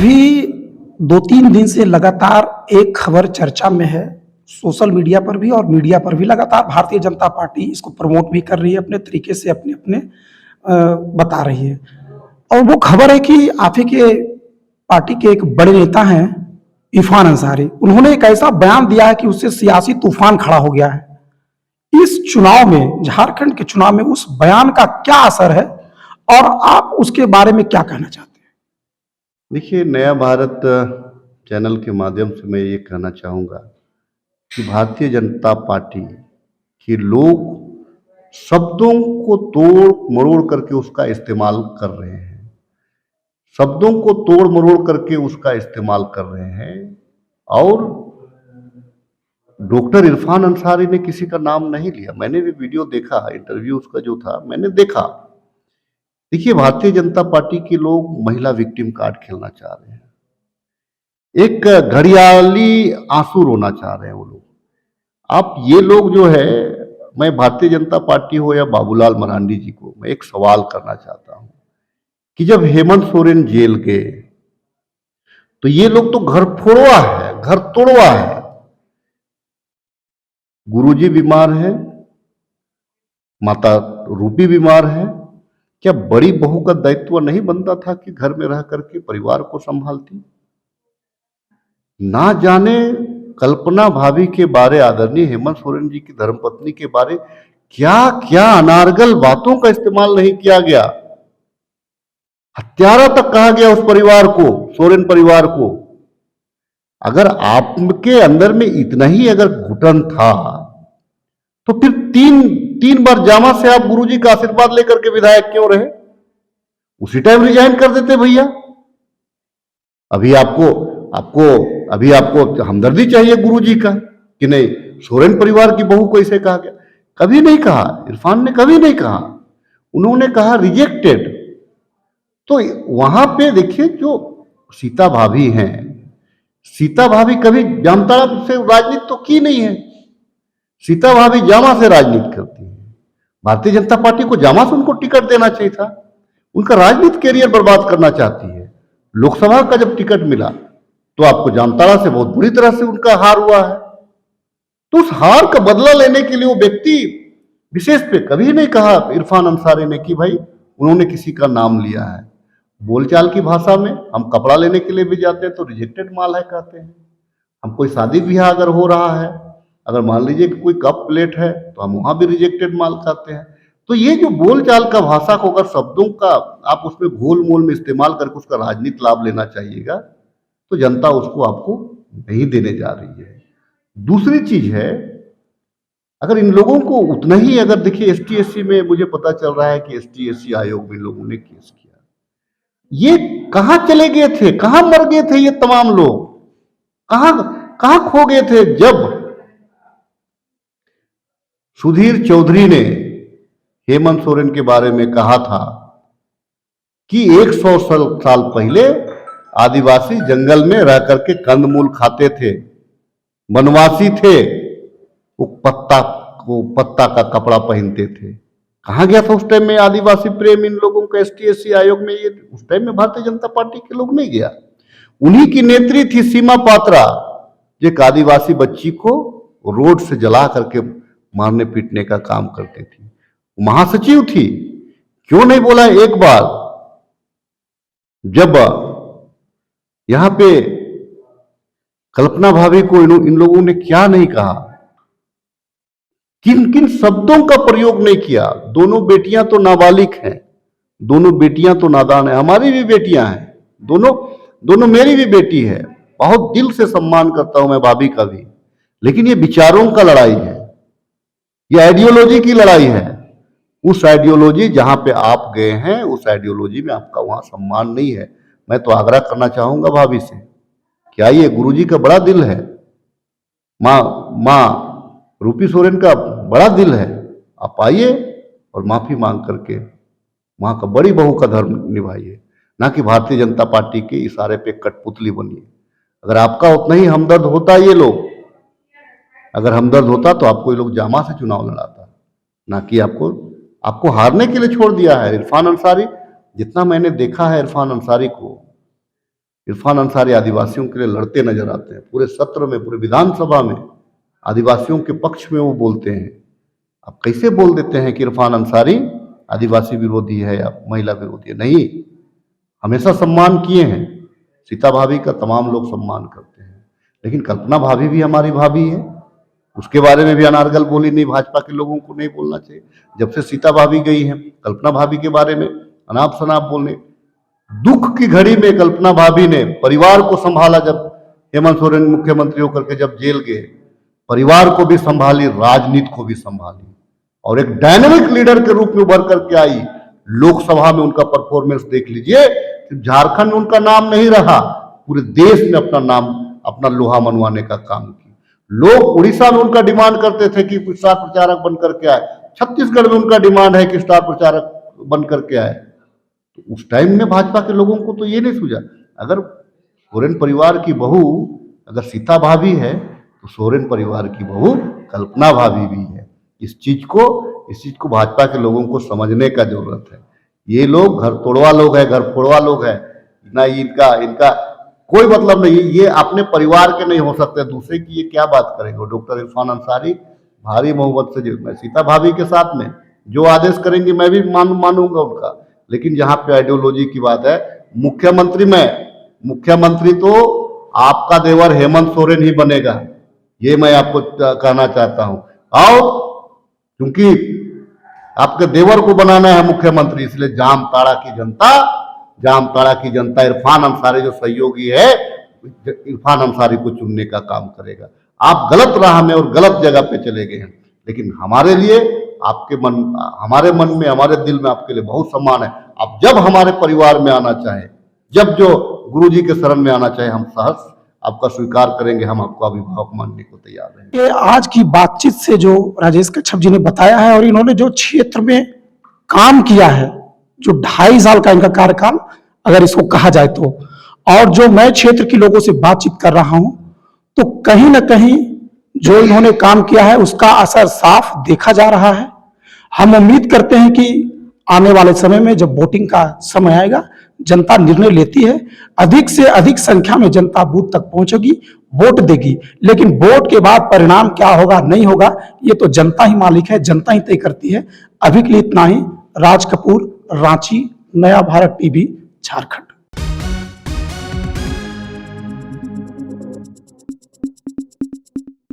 अभी 2-3 दिन से लगातार एक खबर चर्चा में है, सोशल मीडिया पर भी और मीडिया पर भी लगातार भारतीय जनता पार्टी इसको प्रमोट भी कर रही है अपने तरीके से अपने-अपने बता रही है। और वो खबर है कि आप ही के पार्टी के एक बड़े नेता हैं, इरफान अंसारी। उन्होंने एक ऐसा बयान दिया है कि उससे सियासी तूफान खड़ा हो गया है। इस चुनाव में, झारखंड के चुनाव में उस बयान का क्या असर है और आप उसके बारे में क्या कहना चाहते हैं? देखिए, नया भारत चैनल के माध्यम से मैं ये कहना चाहूँगा कि भारतीय जनता पार्टी के लोग शब्दों को तोड़ मरोड़ करके उसका इस्तेमाल कर रहे हैं। शब्दों को तोड़ मरोड़ करके उसका इस्तेमाल कर रहे हैं और डॉक्टर इरफान अंसारी ने किसी का नाम नहीं लिया। मैंने भी वीडियो देखा, इंटरव्यू उसका जो था मैंने देखा। देखिए, भारतीय जनता पार्टी के लोग महिला विक्टिम कार्ड खेलना चाह रहे हैं। एक घड़ियाली आंसू रोना चाह रहे हैं वो लोग। आप ये लोग जो है, मैं भारतीय जनता पार्टी हो या बाबूलाल मरांडी जी को मैं एक सवाल करना चाहता हूं कि जब हेमंत सोरेन जेल गए तो ये लोग तो घर फोड़वा है, घर तोड़वा है। गुरुजी बीमार है, माता रूपी बीमार है। क्या बड़ी बहू का दायित्व नहीं बनता था कि घर में रह करके परिवार को संभालती? ना जाने कल्पना भाभी के बारे, आदरणीय हेमंत सोरेन जी की धर्मपत्नी के बारे क्या क्या अनारगल बातों का इस्तेमाल नहीं किया गया। हत्यारा तक कहा गया उस परिवार को, सोरेन परिवार को। अगर आपके अंदर में इतना ही अगर घुटन था तो फिर तीन बार जामा से आप गुरुजी का आशीर्वाद लेकर के विधायक क्यों रहे? उसी टाइम रिजाइन कर देते भैया। अभी आपको आपको अभी आपको हमदर्दी चाहिए गुरुजी का कि नहीं, सोरेन परिवार की बहू को इसे कहा गया? कभी नहीं कहा, इरफान ने कभी नहीं कहा। उन्होंने कहा रिजेक्टेड। तो वहां पे देखिए, जो सीता भाभी हैं, सीता भाभी कभी जामताड़ा से राजनीति तो की नहीं है। सीता भाभी जामा से राजनीति करती है। भारतीय जनता पार्टी को जामा से उनको टिकट देना चाहिए था। उनका राजनीतिक कैरियर बर्बाद करना चाहती है। लोकसभा का जब टिकट मिला तो आपको जामताड़ा से बहुत बुरी तरह से उनका हार हुआ है। तो उस हार का बदला लेने के लिए वो व्यक्ति विशेष पे कभी नहीं कहा इरफान अंसारी ने कि भाई उन्होंने किसी का नाम लिया है। बोलचाल की भाषा में हम कपड़ा लेने के लिए भी जाते हैं तो रिजेक्टेड माल है कहते हैं। हम कोई शादी ब्याह अगर हो रहा है, अगर मान लीजिए कि कोई कप प्लेट है तो हम वहां भी रिजेक्टेड माल कहते हैं। तो ये जो बोलचाल का भाषा को अगर शब्दों का आप उसमें घोल मोल में इस्तेमाल करके उसका राजनीतिक लाभ लेना चाहिएगा तो जनता उसको आपको नहीं देने जा रही है। दूसरी चीज है, अगर इन लोगों को उतना ही, अगर देखिए एसटी एससी में मुझे पता चल रहा है कि एसटी एससी आयोग में लोगों ने केस किया। ये कहां चले गए थे, कहां मर गए थे ये तमाम लोग? कहां कहां खो गए थे जब सुधीर चौधरी ने हेमंत सोरेन के बारे में कहा था कि 100 साल पहले आदिवासी जंगल में रह करके कंदमूल खाते थे, वनवासी थे, वो पत्ता का कपड़ा पहनते थे। कहां गया था उस टाइम में आदिवासी प्रेम इन लोगों का एसटी एससी आयोग में? ये उस टाइम में भारतीय जनता पार्टी के लोग नहीं गया। उन्हीं की नेत्री थी सीमा पात्रा, जो एक आदिवासी बच्ची को रोड से जला करके मारने पीटने का काम करती थी। महासचिव थी। क्यों नहीं बोला एक बार? जब यहां पे कल्पना भाभी को इन लोगों ने क्या नहीं कहा, किन किन शब्दों का प्रयोग नहीं किया। दोनों बेटियां तो नाबालिग हैं, दोनों बेटियां तो नादान है। हमारी भी बेटियां हैं, दोनों मेरी भी बेटी है। बहुत दिल से सम्मान करता हूं मैं भाभी का भी। लेकिन ये विचारों का लड़ाई है, ये आइडियोलॉजी की लड़ाई है। उस आइडियोलॉजी जहां पे आप गए हैं, उस आइडियोलॉजी में आपका वहां सम्मान नहीं है। मैं तो आग्रह करना चाहूंगा भाभी से कि आइए, गुरुजी का बड़ा दिल है, माँ रूपी सोरेन का बड़ा दिल है, आप आइए और माफी मांग करके वहां का बड़ी बहू का धर्म निभाइए, ना कि भारतीय जनता पार्टी के इशारे पे कठपुतली बनिए। अगर आपका उतना ही हमदर्द होता, ये लोग अगर हमदर्द होता तो आपको ये लोग जामा से चुनाव लड़ाता, ना कि आपको हारने के लिए छोड़ दिया है। इरफान अंसारी, जितना मैंने देखा है इरफान अंसारी को, इरफान अंसारी आदिवासियों के लिए लड़ते नजर आते हैं। पूरे सत्र में, पूरे विधानसभा में आदिवासियों के पक्ष में वो बोलते हैं। आप कैसे बोल देते हैं कि इरफान अंसारी आदिवासी विरोधी है या महिला विरोधी है? नहीं, हमेशा सम्मान किए हैं। सीता भाभी का तमाम लोग सम्मान करते हैं, लेकिन कल्पना भाभी भी हमारी भाभी है, उसके बारे में भी अनारगल बोली नहीं। भाजपा के लोगों को नहीं बोलना चाहिए। जब से सीता भाभी गई हैं, कल्पना भाभी के बारे में अनाप शनाप बोलने। दुख की घड़ी में कल्पना भाभी ने परिवार को संभाला। जब हेमंत सोरेन मुख्यमंत्री होकर के जब जेल गए, परिवार को भी संभाली, राजनीति को भी संभाली, और एक डायनेमिक लीडर के रूप में उभर करके आई। लोकसभा में उनका परफॉर्मेंस देख लीजिए। झारखंड में उनका नाम नहीं रहा, पूरे देश में अपना नाम, अपना लोहा मनवाने का काम किया। लोग उड़ीसा में उनका डिमांड करते थे कि स्टार प्रचारक बन करके आए, छत्तीसगढ़ में उनका डिमांड है कि स्टार प्रचारक बन करके आए। तो उस टाइम में भाजपा के लोगों को तो ये नहीं सूझा। अगर सोरेन परिवार की बहू अगर सीता भाभी है, तो सोरेन परिवार की बहू कल्पना भाभी भी है। इस चीज को भाजपा के लोगों को समझने का जरूरत है। ये लोग घर तोड़वा लोग हैं, घर फोड़वा लोग हैं ना। इनका कोई मतलब नहीं। ये अपने परिवार के नहीं हो सकते, दूसरे की ये क्या बात करेंगे। डॉक्टर इरफान अंसारी भारी मोहब्बत से मैं सीता भाभी के साथ में जो आदेश करेंगे मैं भी मानूंगा उनका। लेकिन जहां पे आइडियोलॉजी की बात है, मुख्यमंत्री तो आपका देवर हेमंत सोरेन ही बनेगा, ये मैं आपको कहना चाहता हूं। आओ, क्योंकि आपके देवर को बनाना है मुख्यमंत्री, इसलिए जामताड़ा की जनता इरफान अंसारी जो सहयोगी है, इरफान अंसारी को चुनने का काम करेगा। आप गलत राह में और गलत जगह पे चले गए हैं, लेकिन हमारे लिए हमारे मन में, हमारे दिल में आपके लिए बहुत सम्मान है। आप जब हमारे परिवार में आना चाहें, जब जो गुरुजी के शरण में आना चाहे, हम सहर्ष आपका स्वीकार करेंगे। हम आपको अभिभावक मानने को तैयार हैं। ये आज की बातचीत से जो राजेश कच्छप जी ने बताया है, और इन्होंने जो क्षेत्र में काम किया है, जो 2.5 साल का इनका कार्यकाल अगर इसको कहा जाए तो, और जो मैं क्षेत्र के लोगों से बातचीत कर रहा हूं, तो कहीं ना कहीं जो इन्होंने काम किया है उसका असर साफ देखा जा रहा है। हम उम्मीद करते हैं कि आने वाले समय में जब वोटिंग का समय आएगा, जनता निर्णय लेती है, अधिक से अधिक संख्या में जनता बूथ तक पहुंचेगी, वोट देगी। लेकिन वोट के बाद परिणाम क्या होगा, नहीं होगा, ये तो जनता ही मालिक है, जनता ही तय करती है। अभी के लिए इतना ही। राज कपूर, रांची, नया भारत टीवी, झारखंड।